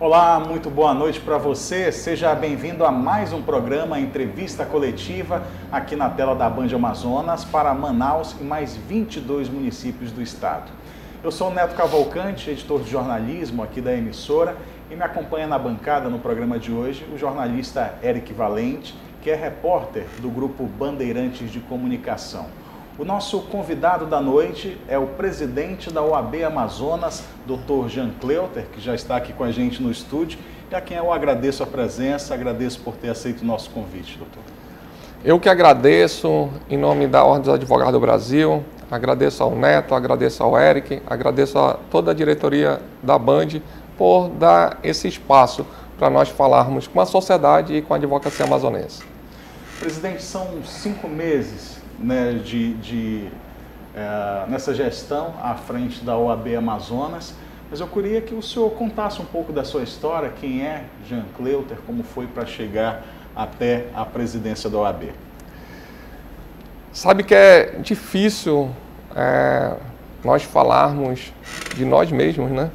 Olá, muito boa noite para você. Seja bem-vindo a mais um programa Entrevista Coletiva aqui na tela da Band Amazonas para Manaus e mais 22 municípios do estado. Eu sou o Neto Cavalcante, editor de jornalismo aqui da emissora, e me acompanha na bancada no programa de hoje o jornalista Eric Valente, que é repórter do grupo Bandeirantes de Comunicação. O nosso convidado da noite é o presidente da OAB Amazonas, Dr. Jean Cleuter, que já está aqui com a gente no estúdio, e a quem eu agradeço a presença, agradeço por ter aceito o nosso convite, doutor. Eu que agradeço, em nome da Ordem dos Advogados do Brasil, agradeço ao Neto, agradeço ao Eric, agradeço a toda a diretoria da Band por dar esse espaço para nós falarmos com a sociedade e com a advocacia amazonense. Presidente, são 5 meses né, nessa gestão à frente da OAB Amazonas, mas eu queria que o senhor contasse um pouco da sua história, quem é Jean Cleuter, como foi para chegar até a presidência da OAB. Sabe que é difícil nós falarmos de nós mesmos, né?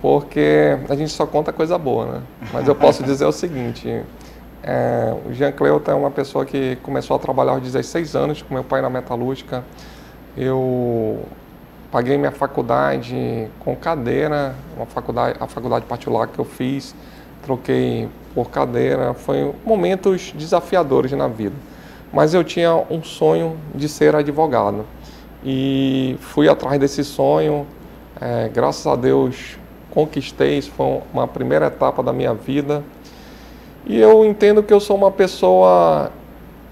Porque a gente só conta coisa boa, né? Mas eu posso dizer o seguinte, o Jean Cleuter é uma pessoa que começou a trabalhar aos 16 anos com meu pai na metalúrgica. Eu paguei minha faculdade com cadeira, a faculdade particular que eu fiz, troquei por cadeira. Foi momentos desafiadores na vida. Mas eu tinha um sonho de ser advogado e fui atrás desse sonho. Graças a Deus conquistei, isso foi uma primeira etapa da minha vida. E eu entendo que eu sou uma pessoa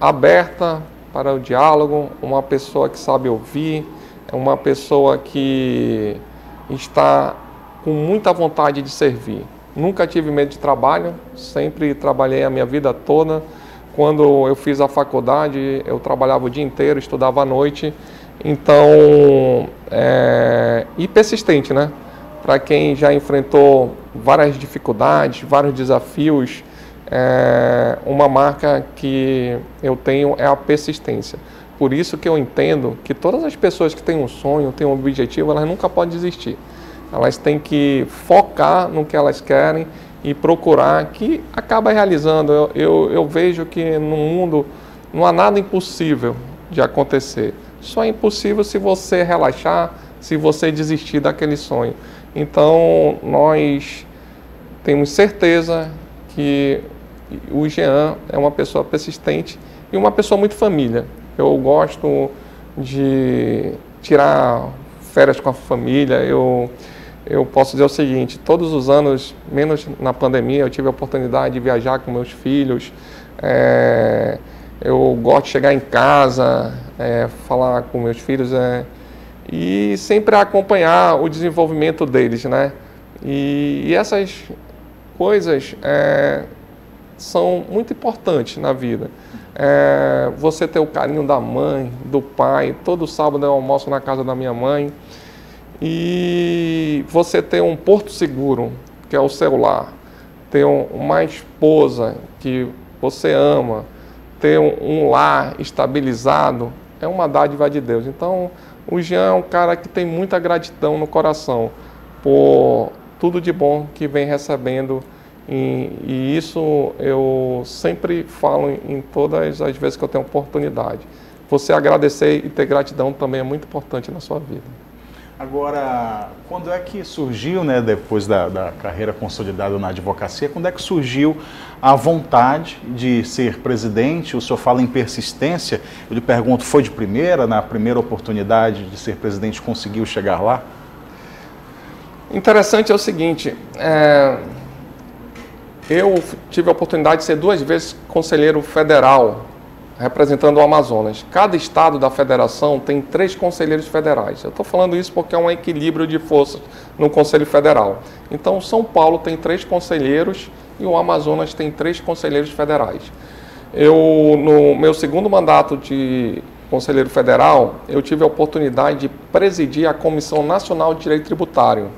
aberta para o diálogo, uma pessoa que sabe ouvir, uma pessoa que está com muita vontade de servir. Nunca tive medo de trabalho, sempre trabalhei a minha vida toda. Quando eu fiz a faculdade, eu trabalhava o dia inteiro, estudava à noite. Então, e persistente, né? Para quem já enfrentou várias dificuldades, vários desafios, uma marca que eu tenho é a persistência. Por isso que eu entendo que todas as pessoas que têm um sonho, têm um objetivo, elas nunca podem desistir. Elas têm que focar no que elas querem e procurar, que acaba realizando. Eu vejo que no mundo não há nada impossível de acontecer. Só é impossível se você relaxar, se você desistir daquele sonho. Então, nós temos certeza que o Jean é uma pessoa persistente e uma pessoa muito família. Eu gosto de tirar férias com a família. Eu posso dizer o seguinte, todos os anos, menos na pandemia, eu tive a oportunidade de viajar com meus filhos. Eu gosto de chegar em casa, falar com meus filhos e sempre acompanhar o desenvolvimento deles, né? E essas coisas são muito importantes na vida. Você ter o carinho da mãe, do pai. Todo sábado eu almoço na casa da minha mãe. E você ter um porto seguro, que é o celular, ter uma esposa que você ama, ter um lar estabilizado, é uma dádiva de Deus. Então, o Jean é um cara que tem muita gratidão no coração por tudo de bom que vem recebendo. E isso eu sempre falo em todas as vezes que eu tenho oportunidade. Você agradecer e ter gratidão também é muito importante na sua vida. Agora, quando é que surgiu, né, depois da carreira consolidada na advocacia, quando é que surgiu a vontade de ser presidente? O senhor fala em persistência, eu lhe pergunto, foi de primeira, na primeira oportunidade de ser presidente, conseguiu chegar lá? Interessante é o seguinte, eu tive a oportunidade de ser 2 vezes conselheiro federal, representando o Amazonas. Cada estado da federação tem 3 conselheiros federais. Eu estou falando isso porque é um equilíbrio de forças no Conselho Federal. Então, São Paulo tem 3 conselheiros e o Amazonas tem 3 conselheiros federais. No meu segundo mandato de conselheiro federal, eu tive a oportunidade de presidir a Comissão Nacional de Direito Tributário.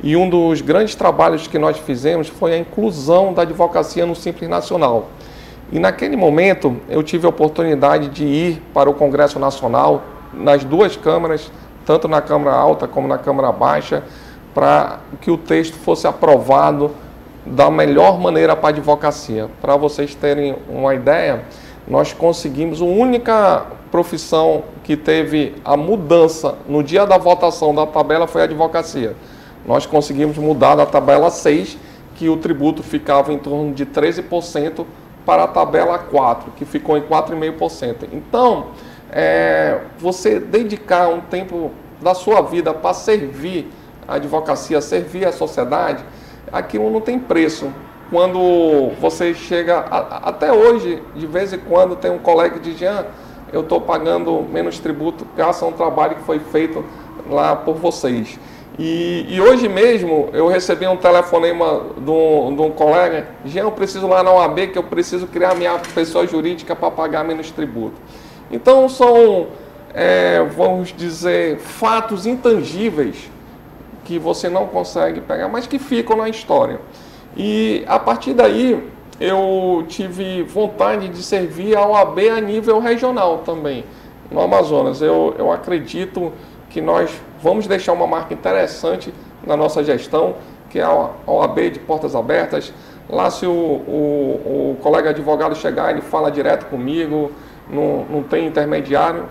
E um dos grandes trabalhos que nós fizemos foi a inclusão da advocacia no Simples Nacional. E naquele momento eu tive a oportunidade de ir para o Congresso Nacional, nas 2 câmaras, tanto na Câmara Alta como na Câmara Baixa, para que o texto fosse aprovado da melhor maneira para a advocacia. Para vocês terem uma ideia, nós conseguimos, a única profissão que teve a mudança no dia da votação da tabela foi a advocacia. Nós conseguimos mudar da tabela 6, que o tributo ficava em torno de 13%, para a tabela 4, que ficou em 4,5%. Então, você dedicar um tempo da sua vida para servir a advocacia, servir a sociedade, aquilo não tem preço. Quando você chega, até hoje, de vez em quando, tem um colega que diz: Jean, eu estou pagando menos tributo graças a um trabalho que foi feito lá por vocês. E hoje mesmo eu recebi um telefonema de um colega: Jean, eu preciso lá na OAB, que eu preciso criar minha pessoa jurídica para pagar menos tributo. Então são, vamos dizer, fatos intangíveis que você não consegue pegar, mas que ficam na história. E a partir daí eu tive vontade de servir a OAB a nível regional também, no Amazonas. Eu acredito que nós vamos deixar uma marca interessante na nossa gestão, que é a OAB de Portas Abertas. Lá, se o colega advogado chegar, ele fala direto comigo, não tem intermediário,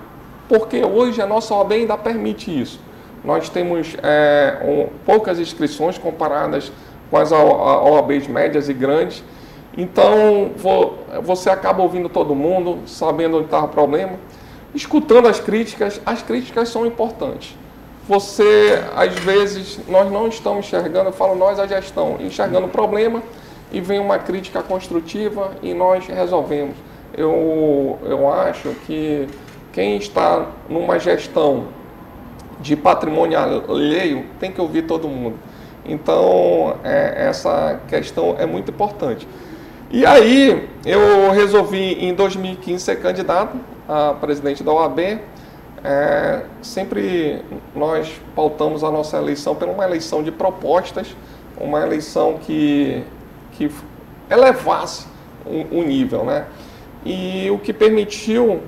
porque hoje a nossa OAB ainda permite isso. Nós temos poucas inscrições comparadas com as OABs médias e grandes. Então, você acaba ouvindo todo mundo, sabendo onde está o problema, escutando as críticas são importantes. Você, às vezes, nós não estamos enxergando, eu falo nós, a gestão, enxergando o problema, e vem uma crítica construtiva e nós resolvemos. Eu acho que quem está numa gestão de patrimônio alheio tem que ouvir todo mundo. Então, essa questão é muito importante. E aí, eu resolvi, em 2015, ser candidato a presidente da OAB. Sempre nós pautamos a nossa eleição por uma eleição de propostas, uma eleição que elevasse o nível, né? E o que permitiu,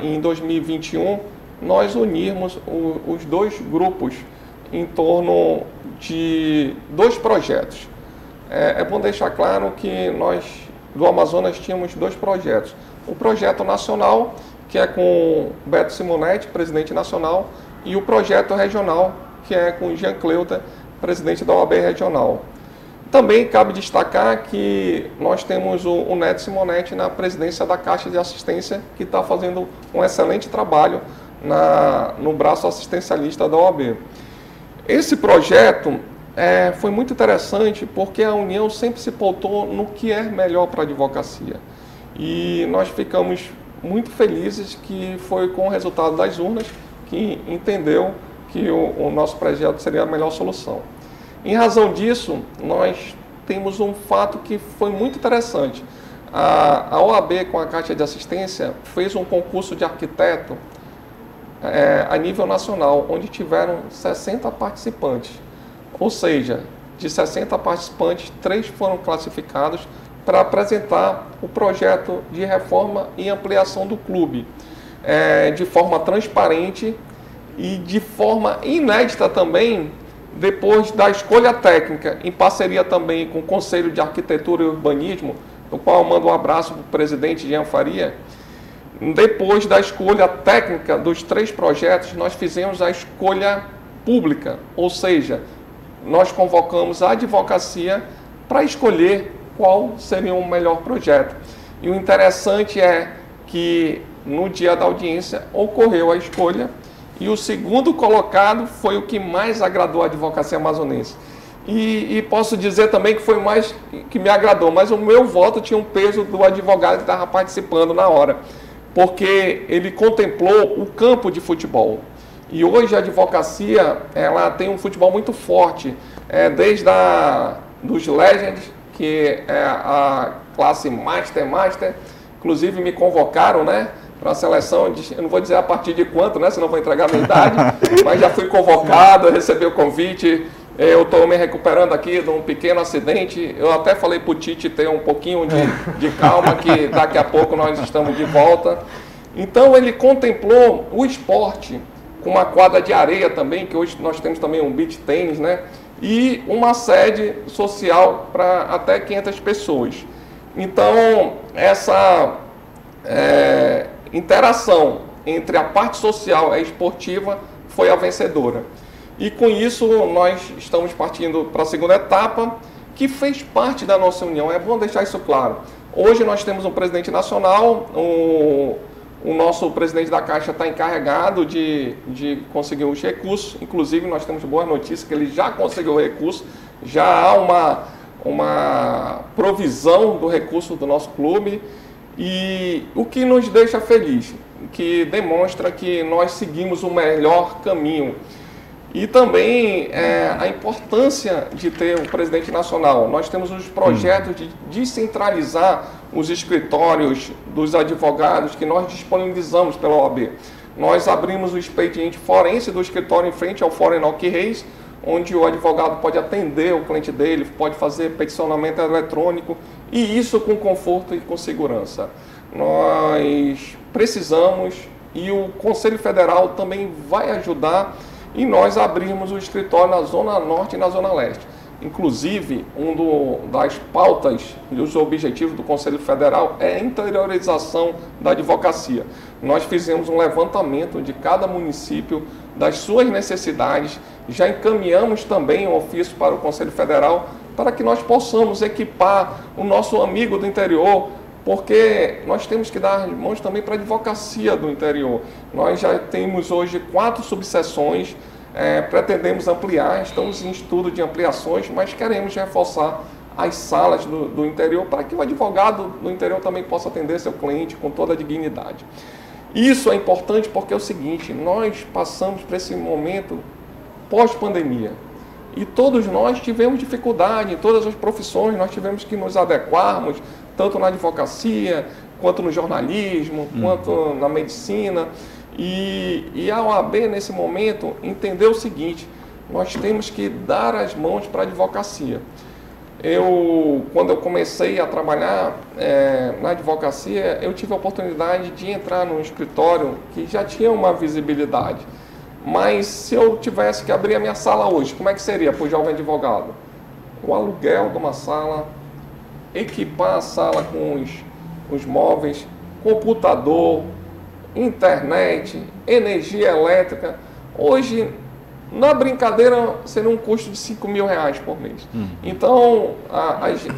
em 2021, nós unirmos os dois grupos em torno de dois projetos. É bom deixar claro que nós, do Amazonas, tínhamos dois projetos. O projeto nacional, que é com Beto Simonetti, presidente nacional, e o projeto regional, que é com Jean Cleuta, presidente da OAB regional. Também cabe destacar que nós temos o Neto Simonetti na presidência da Caixa de Assistência, que está fazendo um excelente trabalho no braço assistencialista da OAB. Esse projeto foi muito interessante porque a União sempre se pautou no que é melhor para a advocacia. E nós ficamos muito felizes que foi com o resultado das urnas que entendeu que o nosso projeto seria a melhor solução. Em razão disso, nós temos um fato que foi muito interessante. A OAB, com a Caixa de Assistência, fez um concurso de arquiteto a nível nacional, onde tiveram 60 participantes. Ou seja, de 60 participantes, 3 foram classificados para apresentar o projeto de reforma e ampliação do clube, de forma transparente e de forma inédita também, depois da escolha técnica, em parceria também com o Conselho de Arquitetura e Urbanismo, do qual eu mando um abraço para o presidente Jean Faria. Depois da escolha técnica dos 3 projetos, nós fizemos a escolha pública, ou seja, nós convocamos a advocacia para escolher qual seria o melhor projeto. E o interessante é que no dia da audiência ocorreu a escolha e o segundo colocado foi o que mais agradou a advocacia amazonense. E posso dizer também que foi mais que me agradou, mas o meu voto tinha um peso do advogado que estava participando na hora, porque ele contemplou o campo de futebol. E hoje a advocacia ela tem um futebol muito forte, desde dos Legends, que é a classe Master, inclusive me convocaram, né, para a seleção, eu não vou dizer a partir de quanto, né, senão vou entregar a minha idade, mas já fui convocado, recebi o convite. Eu estou me recuperando aqui de um pequeno acidente. Eu até falei para o Tite ter um pouquinho de calma, que daqui a pouco nós estamos de volta. Então ele contemplou o esporte com uma quadra de areia também, que hoje nós temos também um beach tênis, né? e uma sede social para até 500 pessoas. Então, essa interação entre a parte social e a esportiva foi a vencedora. E com isso, nós estamos partindo para a segunda etapa, que fez parte da nossa união. É bom deixar isso claro. Hoje nós temos um presidente nacional, o nosso presidente da Caixa está encarregado de conseguir os recursos. Inclusive, nós temos boas notícias que ele já conseguiu o recurso, já há uma provisão do recurso do nosso clube, e o que nos deixa feliz, que demonstra que nós seguimos o melhor caminho. E também a importância de ter um presidente nacional. Nós temos os projetos de descentralizar os escritórios dos advogados que nós disponibilizamos pela OAB. Nós abrimos o expediente forense do escritório em frente ao Fórum Enoque Reis, onde o advogado pode atender o cliente dele, pode fazer peticionamento eletrônico, e isso com conforto e com segurança. Nós precisamos, e o Conselho Federal também vai ajudar, e nós abrimos o escritório na Zona Norte e na Zona Leste. Inclusive, das pautas e os objetivos do Conselho Federal é a interiorização da advocacia. Nós fizemos um levantamento de cada município, das suas necessidades, já encaminhamos também um ofício para o Conselho Federal para que nós possamos equipar o nosso amigo do interior, porque nós temos que dar mãos também para a advocacia do interior. Nós já temos hoje 4 subseções, pretendemos ampliar, estamos em estudo de ampliações, mas queremos reforçar as salas do interior para que o advogado do interior também possa atender seu cliente com toda a dignidade. Isso é importante porque é o seguinte, nós passamos por esse momento pós-pandemia e todos nós tivemos dificuldade em todas as profissões, nós tivemos que nos adequarmos, tanto na advocacia, quanto no jornalismo, quanto na medicina. E a OAB, nesse momento, entendeu o seguinte, nós temos que dar as mãos para a advocacia. Quando eu comecei a trabalhar na advocacia, eu tive a oportunidade de entrar num escritório que já tinha uma visibilidade. Mas se eu tivesse que abrir a minha sala hoje, como é que seria para o jovem advogado? O aluguel de uma sala, equipar a sala com os móveis, computador, internet, energia elétrica. Hoje, na brincadeira, seria um custo de R$5.000 por mês. Então,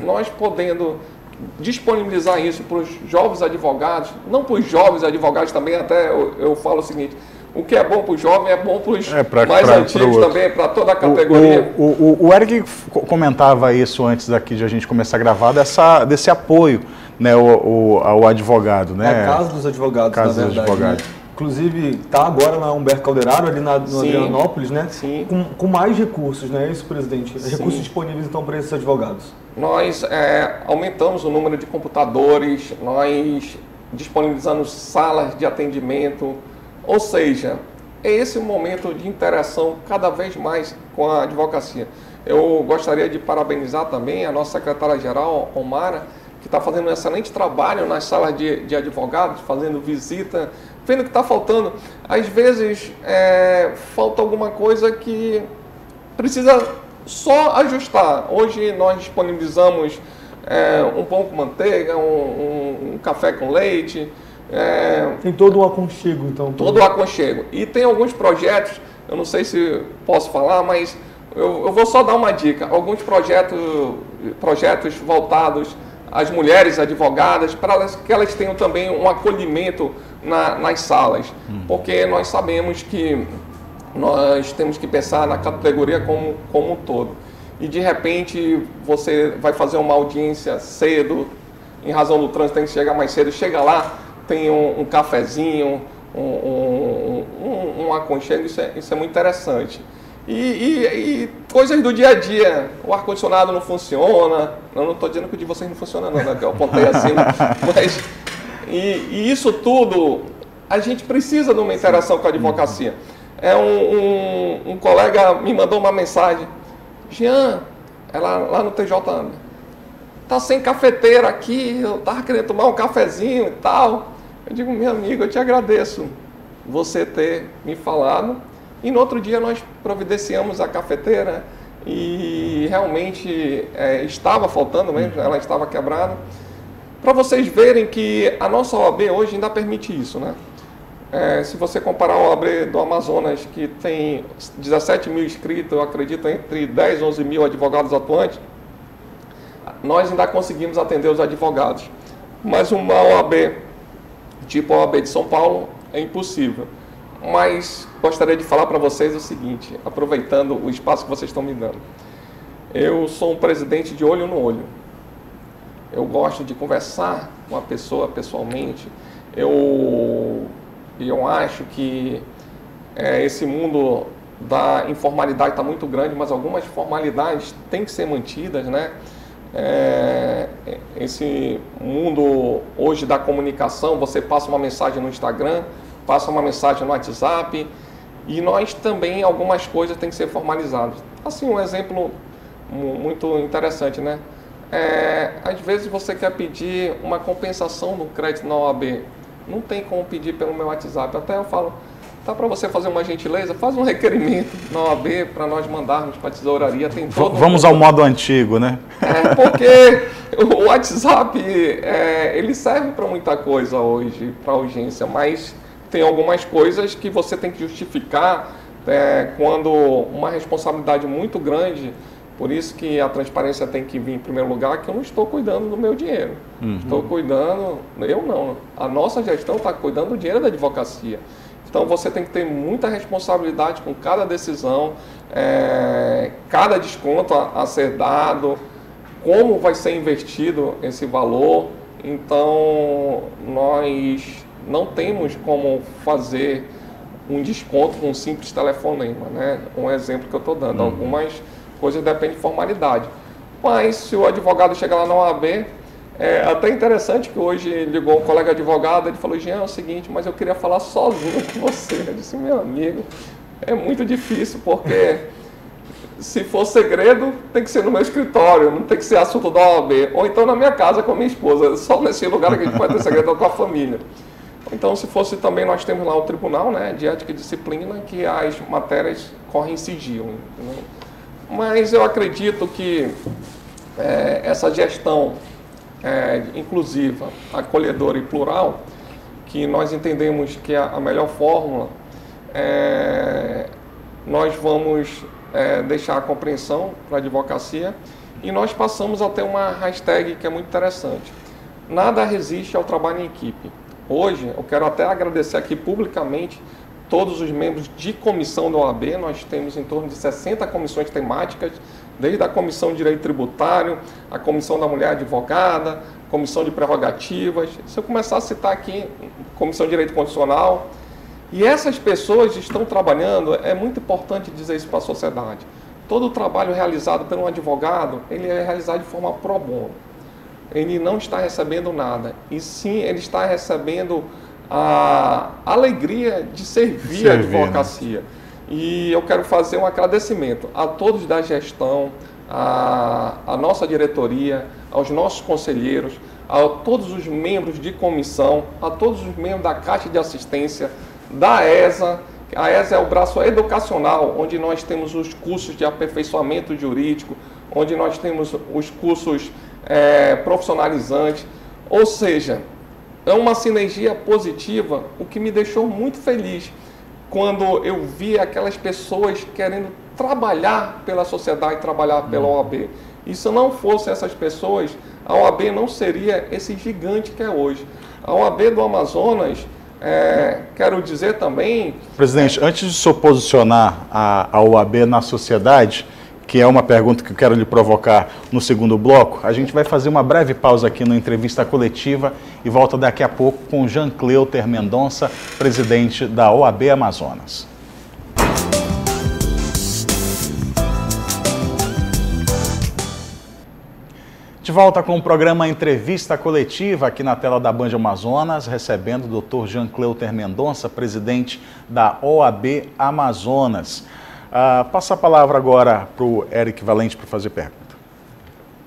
nós podendo disponibilizar isso para os jovens advogados, não para os jovens advogados também, até eu falo o seguinte, o que é bom para o jovem é bom para os mais antigos também, para toda a categoria. O Eric comentava isso antes aqui de a gente começar a gravar, desse apoio, né, ao advogado. Né? É a Casa dos Advogados, Casa na verdade. Dos Advogados. Né? Inclusive, está agora na Humberto Calderaro, ali no Adrianópolis, né? Com mais recursos, não é isso, presidente? Recursos disponíveis, então, para esses advogados. Nós aumentamos o número de computadores, nós disponibilizamos salas de atendimento, ou seja, é esse o momento de interação cada vez mais com a advocacia. Eu gostaria de parabenizar também a nossa secretária-geral, Omara, que está fazendo um excelente trabalho nas salas de advogados, fazendo visita, vendo que está faltando. Às vezes, falta alguma coisa que precisa só ajustar. Hoje nós disponibilizamos um pão com manteiga, um café com leite. Tem todo o aconchego, então. Todo o aconchego. E tem alguns projetos, eu não sei se posso falar, mas eu vou só dar uma dica. Alguns projetos voltados às mulheres advogadas, para que elas tenham também um acolhimento nas salas. Porque nós sabemos que nós temos que pensar na categoria como um todo. E de repente você vai fazer uma audiência cedo, em razão do trânsito tem que chegar mais cedo, chega lá, tem um cafezinho, um aconchego, isso é muito interessante. E coisas do dia a dia, o ar-condicionado não funciona, eu não estou dizendo que o de vocês não funciona não, né? Eu apontei assim, mas e isso tudo, a gente precisa de uma interação com a advocacia. Um colega me mandou uma mensagem, Jean, lá no TJ, tá sem cafeteira aqui, eu tava querendo tomar um cafezinho e tal. Eu digo, meu amigo, eu te agradeço você ter me falado. E no outro dia nós providenciamos a cafeteira e realmente estava faltando mesmo, ela estava quebrada. Para vocês verem que a nossa OAB hoje ainda permite isso, né? Se você comparar a OAB do Amazonas, que tem 17 mil inscritos, eu acredito entre 10 e 11 mil advogados atuantes, nós ainda conseguimos atender os advogados. Mas uma OAB, tipo a OAB de São Paulo, é impossível. Mas gostaria de falar para vocês o seguinte, aproveitando o espaço que vocês estão me dando. Eu sou um presidente de olho no olho. Eu gosto de conversar com a pessoa pessoalmente. Eu acho que esse mundo da informalidade está muito grande, mas algumas formalidades têm que ser mantidas, né? Esse mundo hoje da comunicação, você passa uma mensagem no Instagram, passa uma mensagem no WhatsApp, e nós também, algumas coisas têm que ser formalizadas. Assim, um exemplo muito interessante, né? Às vezes você quer pedir uma compensação no crédito na OAB, não tem como pedir pelo meu WhatsApp. Até eu falo, tá para você fazer uma gentileza, faz um requerimento na OAB para nós mandarmos para a tesouraria. Tem todo Vamos ao modo antigo, né? Porque o WhatsApp ele serve para muita coisa hoje, para urgência, mas tem algumas coisas que você tem que justificar quando uma responsabilidade muito grande. Por isso que a transparência tem que vir em primeiro lugar, que eu não estou cuidando do meu dinheiro. Estou cuidando, eu não, a nossa gestão está cuidando do dinheiro da advocacia. Então você tem que ter muita responsabilidade com cada decisão, cada desconto a ser dado, como vai ser investido esse valor. Então nós não temos como fazer um desconto com um simples telefonema, né? Um exemplo que eu estou dando. Algumas coisas dependem de formalidade. Mas se o advogado chegar lá na OAB, até interessante que hoje ligou um colega advogado, ele falou, Jean, é o seguinte, mas eu queria falar sozinho com você. Eu disse, meu amigo, é muito difícil, porque se for segredo, tem que ser no meu escritório, não tem que ser assunto da OAB. Ou então na minha casa com a minha esposa, só nesse lugar que a gente pode ter segredo com a família. Então, se fosse também, nós temos lá o tribunal, né, de ética e disciplina, que as matérias correm em sigilo. Entendeu? Mas eu acredito que essa gestão inclusiva, acolhedora e plural, que nós entendemos que é a melhor fórmula, nós vamos deixar a compreensão para a advocacia, e nós passamos a ter uma hashtag que é muito interessante. Nada resiste ao trabalho em equipe. Hoje, eu quero até agradecer aqui publicamente todos os membros de comissão da OAB. Nós temos em torno de 60 comissões temáticas, desde a Comissão de Direito Tributário, a Comissão da Mulher Advogada, Comissão de Prerrogativas. Se eu começar a citar aqui, Comissão de Direito Constitucional. E essas pessoas estão trabalhando, é muito importante dizer isso para a sociedade. Todo o trabalho realizado por um advogado, ele é realizado de forma pro bono. Ele não está recebendo nada, e sim ele está recebendo a alegria de servir a advocacia. Né? E eu quero fazer um agradecimento a todos da gestão, a nossa diretoria, aos nossos conselheiros, a todos os membros de comissão, a todos os membros da Caixa de Assistência, da ESA. A ESA é o braço educacional, onde nós temos os cursos de aperfeiçoamento jurídico, onde nós temos os cursos profissionalizantes, ou seja, é uma sinergia positiva, o que me deixou muito feliz quando eu vi aquelas pessoas querendo trabalhar pela sociedade, trabalhar pela OAB. E se não fossem essas pessoas, a OAB não seria esse gigante que é hoje. A OAB do Amazonas, quero dizer também... Presidente, antes de se posicionar a OAB na sociedade, que é uma pergunta que eu quero lhe provocar no segundo bloco, a gente vai fazer uma breve pausa aqui na entrevista coletiva e volta daqui a pouco com Jean Cleuter Mendonça, presidente da OAB Amazonas. De volta com o programa Entrevista Coletiva aqui na tela da Band Amazonas, recebendo o Dr. Jean Cleuter Mendonça, presidente da OAB Amazonas. Passa a palavra agora para o Eric Valente para fazer pergunta.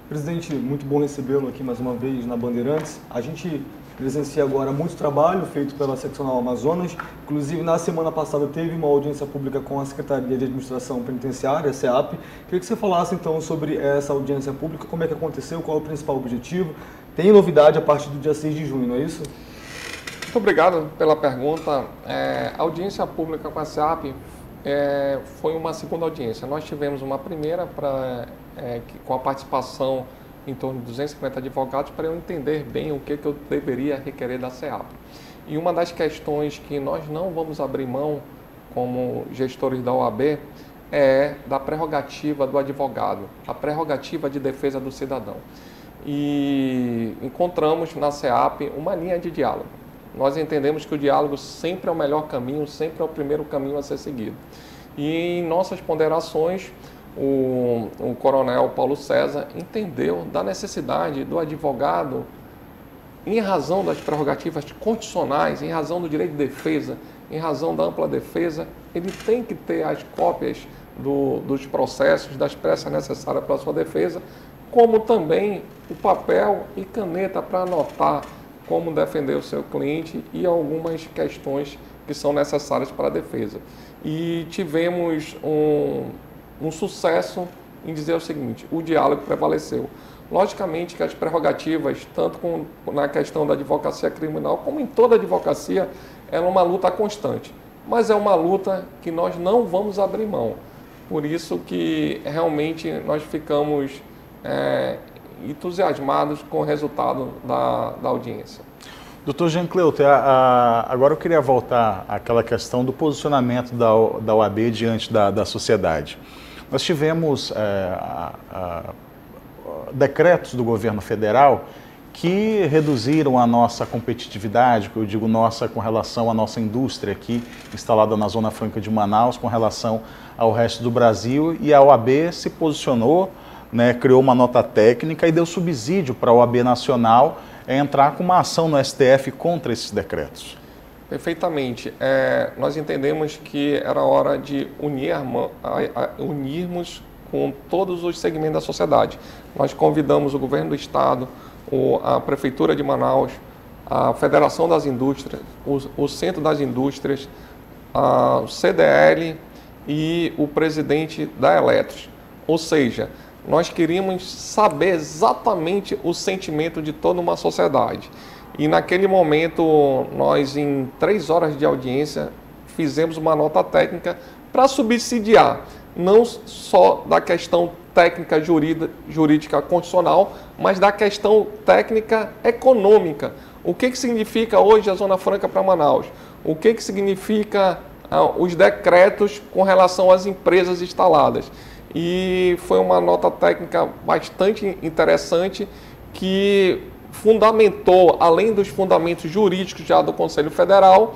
Presidente, muito bom recebê-lo aqui mais uma vez na Bandeirantes. A gente presencia agora muito trabalho feito pela Seccional Amazonas. Inclusive, na semana passada teve uma audiência pública com a Secretaria de Administração Penitenciária, a SEAP. Queria que você falasse então sobre essa audiência pública, como é que aconteceu, qual é o principal objetivo. Tem novidade a partir do dia 6 de junho, não é isso? Muito obrigado pela pergunta. A audiência pública com a SEAP foi uma segunda audiência. Nós tivemos uma primeira com a participação em torno de 250 advogados para eu entender bem o que eu deveria requerer da SEAP. E uma das questões que nós não vamos abrir mão como gestores da OAB é da prerrogativa do advogado, a prerrogativa de defesa do cidadão. E encontramos na SEAP uma linha de diálogo. Nós entendemos que o diálogo sempre é o melhor caminho, sempre é o primeiro caminho a ser seguido. E em nossas ponderações, o coronel Paulo César entendeu da necessidade do advogado, em razão das prerrogativas constitucionais, em razão do direito de defesa, em razão da ampla defesa, ele tem que ter as cópias dos processos, das peças necessárias para a sua defesa, como também o papel e caneta para anotar como defender o seu cliente e algumas questões que são necessárias para a defesa. E tivemos um sucesso em dizer o seguinte: o diálogo prevaleceu. Logicamente que as prerrogativas, tanto na questão da advocacia criminal, como em toda advocacia, é uma luta constante. Mas é uma luta que nós não vamos abrir mão. Por isso que realmente nós ficamos entusiasmados com o resultado da audiência. Doutor Jean Cleuter, agora eu queria voltar àquela questão do posicionamento da OAB diante da sociedade. Nós tivemos decretos do governo federal que reduziram a nossa competitividade, que eu digo nossa com relação à nossa indústria aqui instalada na Zona Franca de Manaus, com relação ao resto do Brasil, e a OAB se posicionou, criou uma nota técnica e deu subsídio para a OAB Nacional entrar com uma ação no STF contra esses decretos. Perfeitamente. Nós entendemos que era hora de unirmos com todos os segmentos da sociedade. Nós convidamos o governo do estado, a Prefeitura de Manaus, a Federação das Indústrias, o Centro das Indústrias, o CDL e o presidente da Eletros. Ou seja, nós queríamos saber exatamente o sentimento de toda uma sociedade. E naquele momento, nós em 3 horas de audiência, fizemos uma nota técnica para subsidiar, não só da questão técnica jurídica constitucional, mas da questão técnica econômica. O que significa hoje a Zona Franca para Manaus? O que significa os decretos com relação às empresas instaladas? E foi uma nota técnica bastante interessante que fundamentou, além dos fundamentos jurídicos já do Conselho Federal,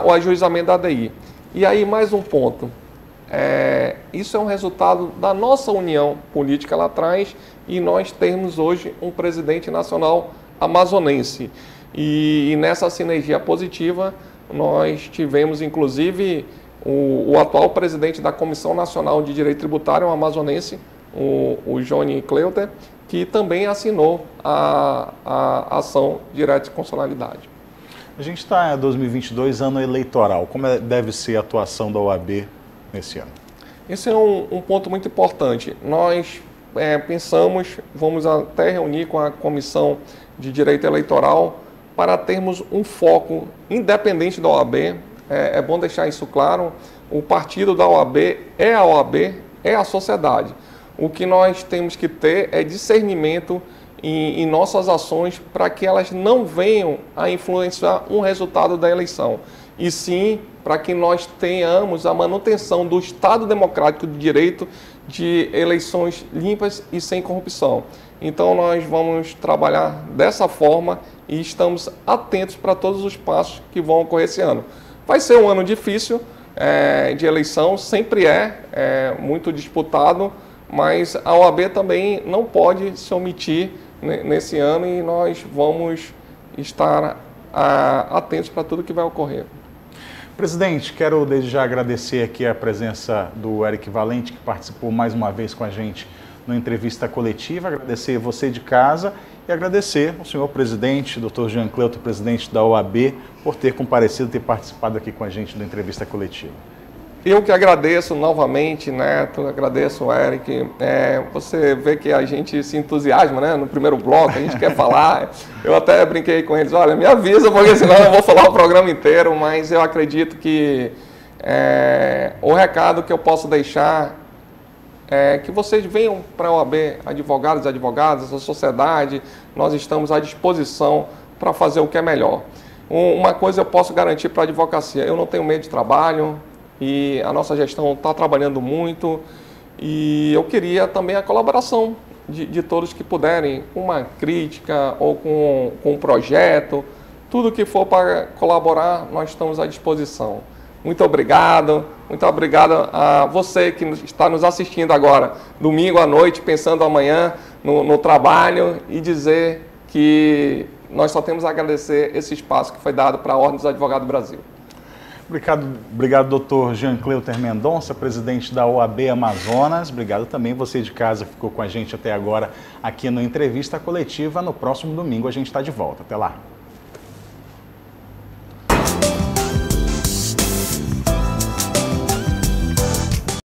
o ajuizamento da ADI. E aí mais um ponto, isso é um resultado da nossa união política lá atrás e nós temos hoje um presidente nacional amazonense. E nessa sinergia positiva nós tivemos inclusive o atual presidente da Comissão Nacional de Direito Tributário, um amazonense, o Johnny Cleuter, que também assinou a ação direta de constitucionalidade. A gente está em 2022, ano eleitoral. Como deve ser a atuação da OAB nesse ano? Esse é um ponto muito importante. Nós pensamos, vamos até reunir com a Comissão de Direito Eleitoral para termos um foco independente da OAB. É bom deixar isso claro, o partido da OAB é a OAB, é a sociedade. O que nós temos que ter é discernimento em nossas ações para que elas não venham a influenciar um resultado da eleição. E sim, para que nós tenhamos a manutenção do Estado Democrático de Direito de eleições limpas e sem corrupção. Então nós vamos trabalhar dessa forma e estamos atentos para todos os passos que vão ocorrer esse ano. Vai ser um ano difícil de eleição, sempre é muito disputado, mas a OAB também não pode se omitir nesse ano e nós vamos estar atentos para tudo que vai ocorrer. Presidente, quero desde já agradecer aqui a presença do Eric Valente, que participou mais uma vez com a gente na entrevista coletiva, agradecer você de casa E agradecer ao senhor presidente, doutor Jean Cleuto, presidente da OAB, por ter comparecido, ter participado aqui com a gente da entrevista coletiva. Eu que agradeço novamente, Neto, agradeço, Eric. Você vê que a gente se entusiasma, né? No primeiro bloco, a gente quer falar. Eu até brinquei com eles, olha, me avisa, porque senão eu vou falar o programa inteiro, mas eu acredito que o recado que eu posso deixar é que vocês venham para a OAB, advogados e advogadas, a sociedade, nós estamos à disposição para fazer o que é melhor. Uma coisa eu posso garantir para a advocacia, eu não tenho medo de trabalho, e a nossa gestão está trabalhando muito, e eu queria também a colaboração de todos que puderem, com uma crítica ou com um projeto, tudo que for para colaborar, nós estamos à disposição. Muito obrigado a você que está nos assistindo agora, domingo à noite, pensando amanhã no trabalho, e dizer que nós só temos a agradecer esse espaço que foi dado para a Ordem dos Advogados do Brasil. Obrigado, doutor Jean Cleuto Mendonça, presidente da OAB Amazonas. Obrigado também você de casa que ficou com a gente até agora aqui no Entrevista Coletiva. No próximo domingo a gente está de volta. Até lá.